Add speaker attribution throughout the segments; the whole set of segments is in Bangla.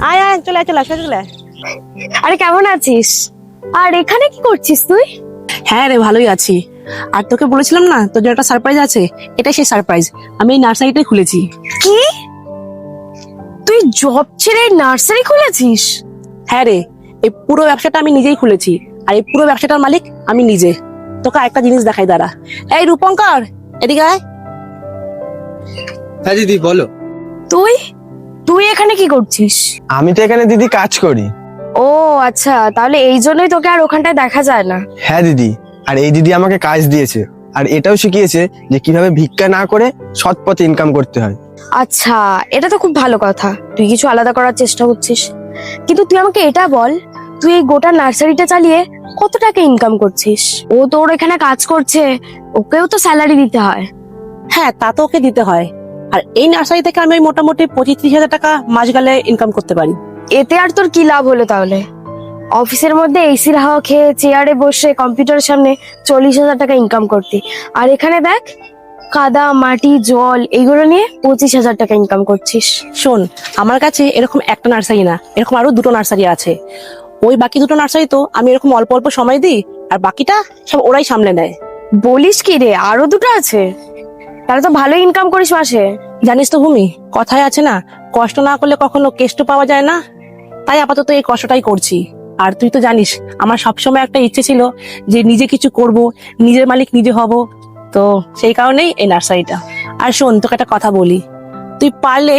Speaker 1: আয় আয়, চলে আয়, চলে আয়, চলে আয়।
Speaker 2: আরে কেমন আছিস? আর এখানে কি করছিস তুই?
Speaker 1: হ্যাঁ রে, ভালোই আছি। আর তোকে বলেছিলাম না তোর জন্য একটা সারপ্রাইজ আছে, এটাই সেই সারপ্রাইজ। আমি এই নার্সারিটাই খুলেছি।
Speaker 2: কি, তুই জব ছেড়ে নার্সারি খুলেছিস?
Speaker 1: হ্যাঁ রে, এই পুরো ব্যবসাটা আমি নিজেই খুলেছি, আর এই পুরো ব্যবসাটার মালিক আমি নিজে। তোকে একটা জিনিস দেখাই, দাঁড়া। এই রূপঙ্কর, এদিকে আয়।
Speaker 3: হ্যাঁ দিদি বলো।
Speaker 2: তুই তুই এখানে কি করছিস?
Speaker 3: আমি তো এখানে দিদি কাজ করি।
Speaker 2: ও আচ্ছা, তাহলে এই জন্যই তোকে আর ওখানটায় দেখা যায় না।
Speaker 3: হ্যাঁ দিদি, আর এই দিদি আমাকে কাজ দিয়েছে, আর এটাও শিখিয়েছে যে কিভাবে ভিক্ষা না করে সৎ পথে ইনকাম করতে হয়।
Speaker 2: আচ্ছা, এটা তো খুব ভালো কথা, তুই কিছু আলাদা করার চেষ্টা করছিস। কিন্তু তুই আমাকে এটা বল, তুই এই গোটা নার্সারিটা চালিয়ে কত টাকা ইনকাম করছিস? ও তোর এখানে কাজ করছে, ওকেও তো স্যালারি দিতে হয়।
Speaker 1: হ্যাঁ, তা তো ওকে দিতে হয়। আর এই নার্সারি থেকে আমি ওই মোটামুটি 25-30 হাজার টাকা মাস গেলে ইনকাম করতে পারি।
Speaker 2: এতে আর তোর কি লাভ হলো তাহলে? অফিসের মধ্যে এসির হাওয়া খেয়ে চেয়ারে বসে কম্পিউটারের সামনে 40,000 টাকা ইনকাম করতি, আর এখানে দেখ, কাদা মাটি জল এগুলো নিয়ে 25,000 টাকা ইনকাম করছিস।
Speaker 1: শোন, আমার কাছে এরকম একটা নার্সারি না, এরকম আরো দুটো নার্সারি আছে। ওই বাকি দুটো নার্সারি তো আমি এরকম অল্প অল্প সময় দিই, আর বাকিটা সব ওরাই সামলে নেয়।
Speaker 2: বলিস কি রে, আরো দুটো আছে? তাহলে তো ভালো ইনকাম করিস মাসে।
Speaker 1: জানিস তো ভূমি, কথায় আছে না, কষ্ট না করলে কখনো কেষ্ট পাওয়া যায় না। তাই আপাতত এই কষ্টটাই করছি। আর তুই তো জানিস, আমার সবসময় একটা ইচ্ছে ছিল যে নিজে কিছু করব, নিজের মালিক নিজে হব। তো সেই কারণেই এই নার্সারিটা। আর শোন, তোকে একটা কথা বলি, তুই পারলে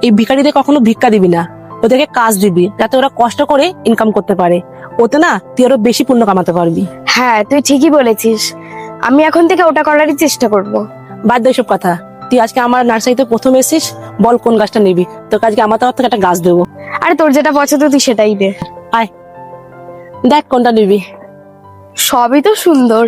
Speaker 1: এই ভিখারিদের কখনো ভিক্ষা দিবি না, ওদেরকে কাজ দিবি, যাতে ওরা কষ্ট করে ইনকাম করতে পারে। ওতে না তুই আরো বেশি পুণ্য কামাতে পারবি।
Speaker 2: হ্যাঁ, তুই ঠিকই বলেছিস, আমি এখন থেকে ওটা করারই চেষ্টা করব।
Speaker 1: বাদ দে এসব কথা। তুই আজকে আমার নার্সারিতে প্রথম এসেছিস, বল কোন গাছটা নিবি, তোকে আজকে আমার তরফ থেকে একটা গাছ দেবো।
Speaker 2: আর তোর যেটা পছন্দ তুই সেটাই দে।
Speaker 1: আয়, দেখ কোনটা নিবি।
Speaker 2: সবই তো সুন্দর।